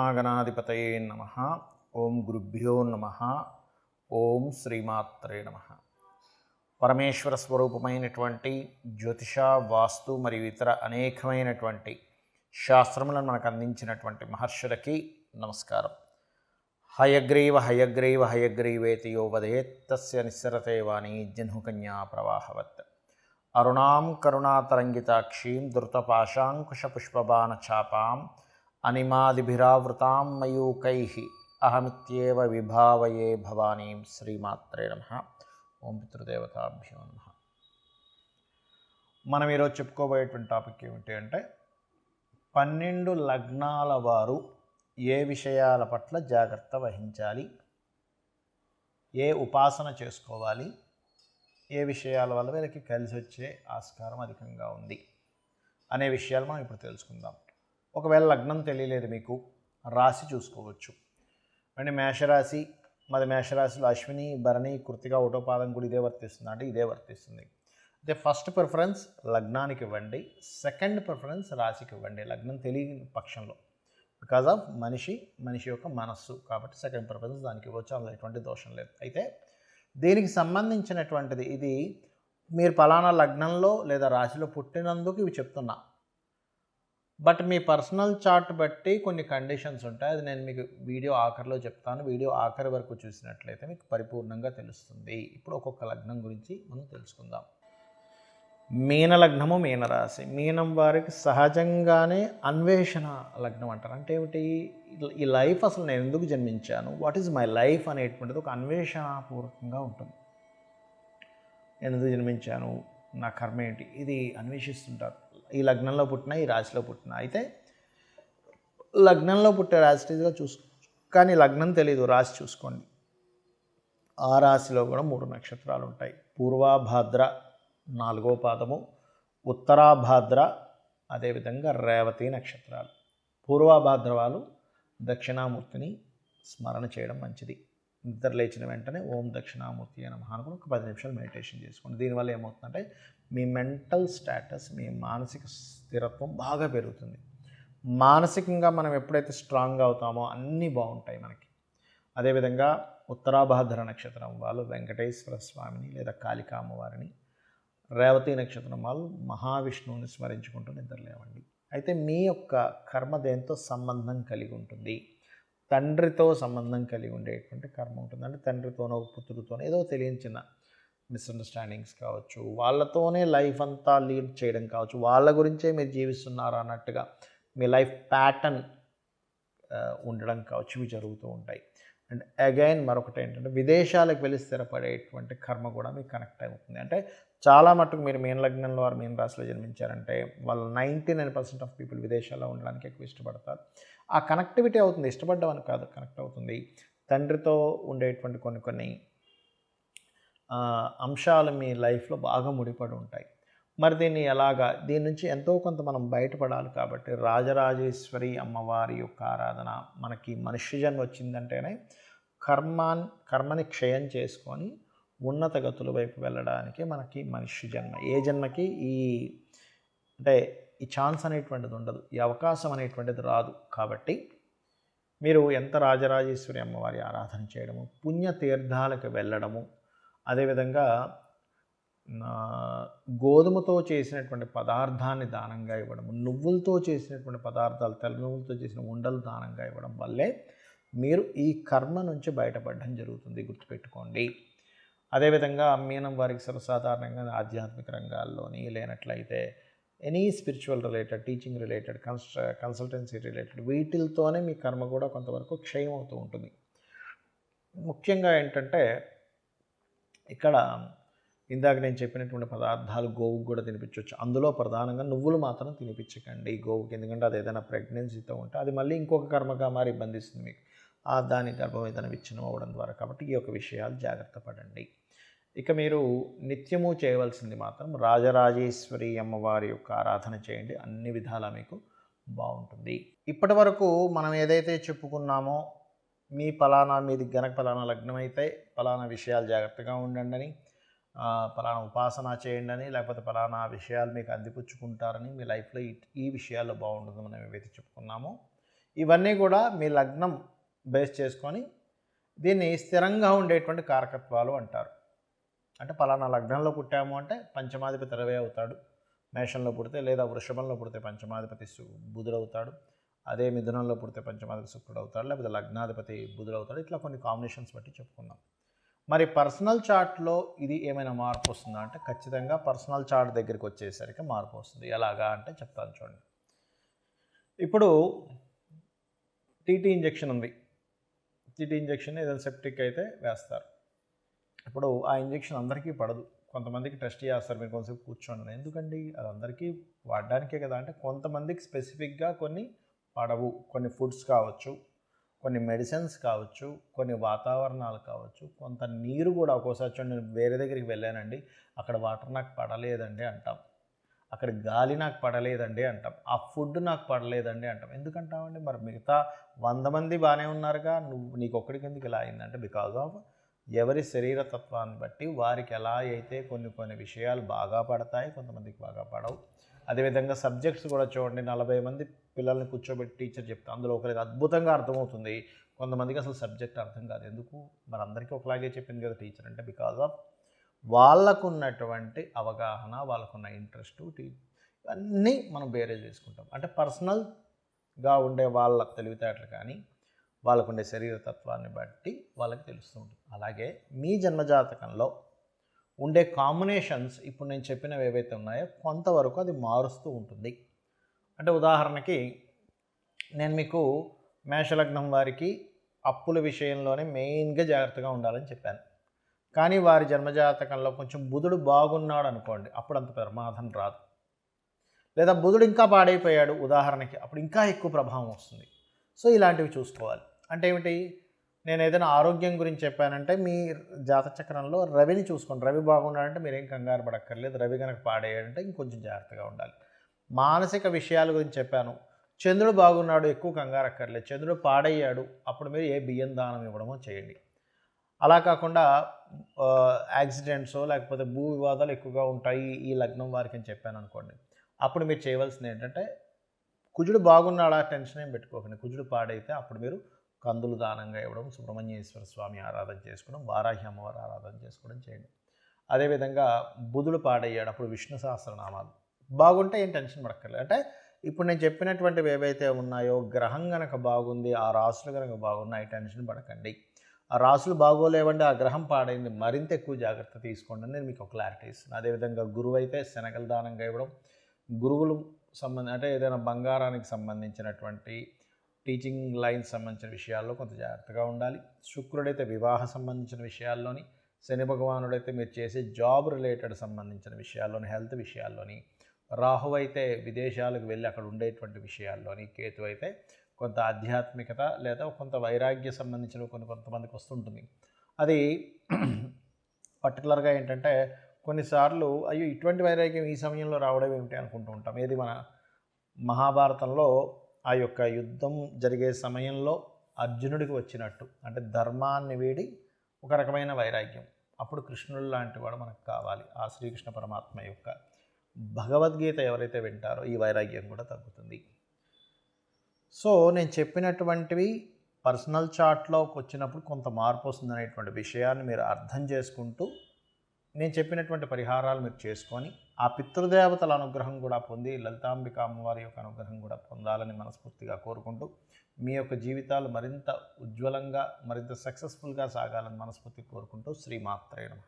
శ్రీమహాగణాధిపతయే నమః. ఓం గురుభ్యో నమః. ఓం శ్రీమాత్రే నమః. పరమేశ్వర స్వరూపమైనటువంటి జ్యోతిష, వాస్తు మరియు ఇతర అనేకమైనటువంటి శాస్త్రములను మనకు అందించినటువంటి మహర్షులకి నమస్కారం. హయగ్రీవ హయగ్రీవ హయగ్రీవేతి యో వదేత్ తస్య నిస్సరతే వాణి జహ్నుకన్యా ప్రవాహవత్. అరుణాం కరుణాతరంగితాక్షీం ధృతపాశాంకుశపుష్పబాణచాపాం అనిమాదిభిరావృతాం మయూకైః అహమిత్యేవ విభావయే భవానీం. శ్రీమాత్రే నమః. ఓం పితృదేవతాభ్యో నమః. మనం ఈరోజు చెప్పుకోబోయేటువంటి టాపిక్ ఏమిటి అంటే 12 లగ్నాల వారు ఏ విషయాల పట్ల జాగ్రత్త వహించాలి, ఏ ఉపాసన చేసుకోవాలి, ఏ విషయాల వల్ల వీళ్ళకి కలిసి వచ్చే ఆస్కారం అధికంగా ఉంది అనే విషయాలు మనం ఇప్పుడు తెలుసుకుందాం. ఒకవేళ లగ్నం తెలియలేదు మీకు, రాశి చూసుకోవచ్చు. అంటే మేషరాశి, మరి మేషరాశిలో అశ్విని, భరణి, కృత్తిక, ఒకటో పాదం కూడా ఇదే వర్తిస్తుంది అంటే ఇదే వర్తిస్తుంది. అయితే ఫస్ట్ ప్రిఫరెన్స్ లగ్నానికి ఇవ్వండి, సెకండ్ ప్రిఫరెన్స్ రాశికి ఇవ్వండి లగ్నం తెలియని పక్షంలో. బికాజ్ ఆఫ్ మనిషి యొక్క మనస్సు కాబట్టి సెకండ్ ప్రిఫరెన్స్ దానికి ఇవ్వచ్చు, అందులో ఎటువంటి దోషం లేదు. అయితే దీనికి సంబంధించినటువంటిది ఇది మీరు పలానా లగ్నంలో లేదా రాశిలో పుట్టినందుకు ఇవి చెప్తున్నా. బట్ మీ పర్సనల్ చార్ట్ బట్టి కొన్ని కండిషన్స్ ఉంటాయి, అది నేను మీకు వీడియో ఆఖరిలో చెప్తాను. వీడియో ఆఖరి వరకు చూసినట్లయితే మీకు పరిపూర్ణంగా తెలుస్తుంది. ఇప్పుడు ఒక్కొక్క లగ్నం గురించి మనం తెలుసుకుందాం. మీన లగ్నము, మీనరాశి. మీనం వారికి సహజంగానే అన్వేషణ లగ్నం అంటారు. అంటే ఏమిటి, ఈ లైఫ్ అసలు నేను ఎందుకు జన్మించాను, వాట్ ఈజ్ మై లైఫ్ అనేటువంటిది ఒక అన్వేషణపూర్వకంగా ఉంటుంది. నేను ఎందుకు జన్మించాను, నా కర్మ ఏంటి, ఇది అన్వేషిస్తుంటారు. ఈ లగ్నంలో పుట్టినా, ఈ రాశిలో పుట్టినా. అయితే లగ్నంలో పుట్టే రాశిగా చూసుకోవచ్చు, కానీ లగ్నం తెలీదు, రాశి చూసుకోండి. ఆ రాశిలో కూడా 3 నక్షత్రాలు ఉంటాయి. పూర్వాభాద్ర 4వ పాదము, ఉత్తరాభాద్ర, అదేవిధంగా రేవతి నక్షత్రాలు. పూర్వాభాద్ర వాళ్ళు దక్షిణామూర్తిని స్మరణ చేయడం మంచిది. నిద్ర లేచిన వెంటనే ఓం దక్షిణామూర్తి నమః అనుకుని ఒక 10 నిమిషాలు మెడిటేషన్ చేసుకోండి. దీనివల్ల ఏమవుతుందంటే మీ మెంటల్ స్టేటస్, మీ మానసిక స్థిరత్వం బాగా పెరుగుతుంది. మానసికంగా మనం ఎప్పుడైతే స్ట్రాంగ్గా అవుతామో అన్నీ బాగుంటాయి మనకి. అదేవిధంగా ఉత్తరాభాద్ర నక్షత్రం వాళ్ళు వెంకటేశ్వర స్వామిని లేదా కాళికా అమ్మవారిని, రేవతి నక్షత్రం వాళ్ళు మహావిష్ణువుని స్మరించుకుంటూ నిద్రలేవండి. అయితే మీ యొక్క కర్మ దేంతో సంబంధం కలిగి ఉంటుంది, తండ్రితో సంబంధం కలిగి ఉండేటువంటి కర్మ ఉంటుంది. అంటే తండ్రితోనో పుత్రుడితోనో ఏదో తెలియని చిన్న మిస్అండర్స్టాండింగ్స్ కావచ్చు, వాళ్ళతోనే లైఫ్ అంతా లీడ్ చేయడం కావచ్చు, వాళ్ళ గురించే మీరు జీవిస్తున్నారు అన్నట్టుగా మీ లైఫ్ ప్యాటర్న్ ఉండడం కావచ్చు, ఇవి జరుగుతూ ఉంటాయి. అండ్ అగైన్ మరొకటి ఏంటంటే విదేశాలకు వెళ్ళి స్థిరపడేటువంటి కర్మ కూడా మీకు కనెక్ట్ అవుతుంది. అంటే చాలా మటుకు మీరు మీన లగ్నంలో వారు మీన రాశిలో జన్మించారంటే వాళ్ళు 99% ఆఫ్ పీపుల్ విదేశాల్లో ఉండడానికి ఎక్కువ ఇష్టపడతారు. ఆ కనెక్టివిటీ అవుతుంది, ఇష్టపడ్డం అని కాదు, కనెక్ట్ అవుతుంది. తండ్రితో ఉండేటువంటి కొన్ని అంశాలు మీ లైఫ్లో బాగా ముడిపడి ఉంటాయి. మరి దీని నుంచి ఎంతో కొంత మనం బయటపడాలి. కాబట్టి రాజరాజేశ్వరి అమ్మవారి యొక్క ఆరాధన, మనకి మనుష్య జన్మ వచ్చిందంటేనే కర్మని క్షయం చేసుకొని ఉన్నత గతుల వైపు వెళ్ళడానికి మనకి మనుష్య జన్మ. ఏ జన్మకి ఈ ఛాన్స్ అనేటువంటిది ఉండదు, ఈ అవకాశం అనేటువంటిది రాదు. కాబట్టి మీరు ఎంత రాజరాజేశ్వరి అమ్మవారి ఆరాధన చేయడము, పుణ్యతీర్థాలకు వెళ్ళడము, అదేవిధంగా గోధుమతో చేసినటువంటి పదార్థాన్ని దానంగా ఇవ్వడం, నువ్వులతో చేసినటువంటి పదార్థాలు, తెల్ల నువ్వులతో చేసిన ఉండలు దానంగా ఇవ్వడం వల్లే మీరు ఈ కర్మ నుంచి బయటపడడం జరుగుతుంది, గుర్తుపెట్టుకోండి. అదేవిధంగా మీనం వారికి సర్వసాధారణంగా ఆధ్యాత్మిక రంగాల్లోని లేనట్లయితే any spiritual related, teaching related, consultancy related వీటితోనే మీ కర్మ కూడా కొంతవరకు క్షయం అవుతూ ఉంటుంది. ముఖ్యంగా ఏంటంటే ఇక్కడ ఇందాక నేను చెప్పినటువంటి పదార్థాలు గోవుకు కూడా తినిపించవచ్చు. అందులో ప్రధానంగా నువ్వులు మాత్రం తినిపించకండి గోవుకి, ఎందుకంటే అది ఏదైనా ప్రెగ్నెన్సీతో ఉంటే అది మళ్ళీ ఇంకొక కర్మగా మారి ఇబ్బందిస్తుంది మీకు, దాని గర్భం ఏదైనా విచ్ఛిన్నం అవ్వడం ద్వారా. కాబట్టి ఈ యొక్క విషయాలు జాగ్రత్త పడండి. ఇక మీరు నిత్యము చేయవలసింది మాత్రం రాజరాజేశ్వరి అమ్మవారి యొక్క ఆరాధన చేయండి, అన్ని విధాలా మీకు బాగుంటుంది. ఇప్పటి వరకు మనం ఏదైతే చెప్పుకున్నామో, మీది గనక పలానా లగ్నం అయితే పలానా విషయాలు జాగ్రత్తగా ఉండండి అని, పలానా ఉపాసన చేయండి అని, లేకపోతే పలానా విషయాలు మీకు అందిపుచ్చుకుంటారని, మీ లైఫ్లో ఈ విషయాల్లో బాగుంటుంది మనం ఏవైతే చెప్పుకున్నామో ఇవన్నీ కూడా మీ లగ్నం బేస్ చేసుకొని దీన్ని స్థిరంగా ఉండేటువంటి కారకత్వాలు అంటారు. అంటే పలానా లగ్నంలో పుట్టాము అంటే పంచమాధిపతి రవి అవుతాడు, మేషంలో పుడితే, లేదా వృషభంలో పుడితే పంచమాధిపతి బుధుడవుతాడు, అదే మిథునంలో పుడితే పంచమాధిపతి శుక్రుడు అవుతాడు, లేకపోతే లగ్నాధిపతి బుధుడవుతాడు. ఇట్లా కొన్ని కాంబినేషన్స్ బట్టి చెప్పుకుందాం. మరి పర్సనల్ చార్ట్లో ఇది ఏమైనా మార్పు వస్తుందా అంటే ఖచ్చితంగా పర్సనల్ చార్ట్ దగ్గరికి వచ్చేసరికి మార్పు వస్తుంది. ఎలాగా అంటే చెప్తాను చూడండి. ఇప్పుడు టీటీ ఇంజెక్షన్ ఉంది. టీటీ ఇంజెక్షన్ ఏదైనా సెప్టిక్ అయితే వేస్తారు. ఇప్పుడు ఆ ఇంజెక్షన్ అందరికీ పడదు. కొంతమందికి టెస్ట్ చేస్తారు, మీరు కొంచెంసేపు కూర్చోండి. ఎందుకండి, అది అందరికీ వాడడానికే కదా అంటే కొంతమందికి స్పెసిఫిక్గా కొన్ని పడవు. కొన్ని ఫుడ్స్ కావచ్చు, కొన్ని మెడిసిన్స్ కావచ్చు, కొన్ని వాతావరణాలు కావచ్చు, కొంత నీరు కూడా. ఒక్కోసారి చూడండి, నేను వేరే దగ్గరికి వెళ్ళానండి, అక్కడ వాటర్ నాకు పడలేదండి అంటాం, అక్కడ గాలి నాకు పడలేదండి అంటాం, ఆ ఫుడ్ నాకు పడలేదండి అంటాం. ఎందుకంటామండి? మరి మిగతా 100 మంది బాగానే ఉన్నారుగా, నీకు ఒక్కడికి ఎందుకు ఇలా అయిందంటే బికాజ్ ఆఫ్ ఎవరి శరీర తత్వాన్ని బట్టి వారికి ఎలా అయితే కొన్ని విషయాలు బాగా పడతాయి, కొంతమందికి బాగా పడవు. అదేవిధంగా సబ్జెక్ట్స్ కూడా చూడండి, 40 మంది పిల్లల్ని కూర్చోబెట్టి టీచర్ చెప్తే అందులో ఒకరికి అద్భుతంగా అర్థమవుతుంది, కొంతమందికి అసలు సబ్జెక్ట్ అర్థం కాదు. ఎందుకు? మరి అందరికీ ఒకలాగే చెప్పింది కదా టీచర్ అంటే బికాజ్ ఆఫ్ వాళ్ళకున్నటువంటి అవగాహన, వాళ్ళకున్న ఇంట్రెస్ట్, ఇవన్నీ మనం బేరేజ్ చేసుకుంటాం. అంటే పర్సనల్గా ఉండే వాళ్ళ తెలివితేటలు కానీ వాళ్ళకుండే శరీర తత్వాన్ని బట్టి వాళ్ళకి తెలుస్తూ ఉంటుంది. అలాగే మీ జన్మజాతకంలో ఉండే కాంబినేషన్స్ ఇప్పుడు నేను చెప్పినవి ఏవైతే ఉన్నాయో కొంతవరకు అది మారుస్తూ ఉంటుంది. అంటే ఉదాహరణకి నేను మీకు మేషలగ్నం వారికి అప్పుల విషయంలోనే మెయిన్గా జాగ్రత్తగా ఉండాలని చెప్పాను. కానీ వారి జన్మజాతకంలో కొంచెం బుధుడు బాగున్నాడు అనుకోండి, అప్పుడు అంత ప్రమాదం రాదు. లేదా బుధుడు ఇంకా పాడైపోయాడు ఉదాహరణకి, అప్పుడు ఇంకా ఎక్కువ ప్రభావం వస్తుంది. సో ఇలాంటివి చూసుకోవాలి. అంటే ఏమిటి, నేను ఏదైనా ఆరోగ్యం గురించి చెప్పానంటే మీ జాతచక్రంలో రవిని చూసుకోండి. రవి బాగున్నాడంటే మీరేం కంగారు పడక్కర్లేదు. రవి కనుక పాడేయాడంటే ఇంకొంచెం జాగ్రత్తగా ఉండాలి. మానసిక విషయాల గురించి చెప్పాను, చంద్రుడు బాగున్నాడు, ఎక్కువ కంగారు అక్కర్లేదు. చంద్రుడు పాడయ్యాడు, అప్పుడు మీరు ఏ బియ్యం దానం ఇవ్వడమో చేయండి. అలా కాకుండా యాక్సిడెంట్స్ లేకపోతే భూ వివాదాలు ఎక్కువగా ఉంటాయి ఈ లగ్నం వారికి అని చెప్పాను అనుకోండి, అప్పుడు మీరు చేయవలసింది ఏంటంటే కుజుడు బాగున్నాడా టెన్షన్ ఏం పెట్టుకోకండి. కుజుడు పాడైతే అప్పుడు మీరు కందులు దానంగా ఇవ్వడం, సుబ్రహ్మణ్యేశ్వర స్వామి ఆరాధన చేసుకోవడం, వారాహి అమ్మవారి ఆరాధన చేసుకోవడం చేయండి. అదేవిధంగా బుధుడు పాడయ్యాడు, అప్పుడు విష్ణు సహస్రనామాలు బాగుంటే ఏం టెన్షన్ పడక్కర్లేదు. అంటే ఇప్పుడు నేను చెప్పినటువంటివి ఏవైతే ఉన్నాయో గ్రహం కనుక బాగుంది, ఆ రాసులు కనుక బాగున్నాయి, టెన్షన్ పడకండి. ఆ రాసులు బాగోలేవండి, ఆ గ్రహం పాడైంది, మరింత ఎక్కువ జాగ్రత్త తీసుకోండి. నేను మీకు ఒక క్లారిటీ ఇస్తున్నాను. అదేవిధంగా గురువు అయితే శనగలు దానంగా ఇవ్వడం, గురువులు అంటే ఏదైనా బంగారానికి సంబంధించినటువంటి టీచింగ్ లైన్స్ సంబంధించిన విషయాల్లో కొంత జాగ్రత్తగా ఉండాలి. శుక్రుడైతే వివాహ సంబంధించిన విషయాల్లోని, శని భగవానుడైతే మీరు చేసే జాబ్ రిలేటెడ్ సంబంధించిన విషయాల్లోని, హెల్త్ విషయాల్లోని, రాహు అయితే విదేశాలకు వెళ్ళి అక్కడ ఉండేటువంటి విషయాల్లోని, కేతు అయితే కొంత ఆధ్యాత్మికత లేదా కొంత వైరాగ్య సంబంధించిన కొంతమందికి వస్తుంటుంది. అది పర్టికులర్గా ఏంటంటే కొన్నిసార్లు అయ్యో ఇటువంటి వైరాగ్యం ఈ సమయంలో రావడం ఏమిటి అనుకుంటూ ఉంటాం. ఏది మన మహాభారతంలో ఆ యొక్క యుద్ధం జరిగే సమయంలో అర్జునుడికి వచ్చినట్టు, అంటే ధర్మాన్ని వీడి ఒక రకమైన వైరాగ్యం. అప్పుడు కృష్ణుడు లాంటి వాడు మనకు కావాలి. ఆ శ్రీకృష్ణ పరమాత్మ యొక్క భగవద్గీత ఎవరైతే వింటారో ఈ వైరాగ్యం కూడా తగ్గుతుంది. సో నేను చెప్పినటువంటివి పర్సనల్ చార్ట్లోకి వచ్చినప్పుడు కొంత మార్పు వస్తుందనేటువంటి విషయాన్ని మీరు అర్థం చేసుకుంటూ నేను చెప్పినటువంటి పరిహారాలు మీరు చేసుకొని ఆ పితృదేవతల అనుగ్రహం కూడా పొంది లలితాంబిక అమ్మవారి యొక్క అనుగ్రహం కూడా పొందాలని మనస్ఫూర్తిగా కోరుకుంటూ మీ యొక్క జీవితాలు మరింత ఉజ్వలంగా మరింత సక్సెస్ఫుల్గా సాగాలని మనస్ఫూర్తిగా కోరుకుంటూ శ్రీమాత్రే నమః.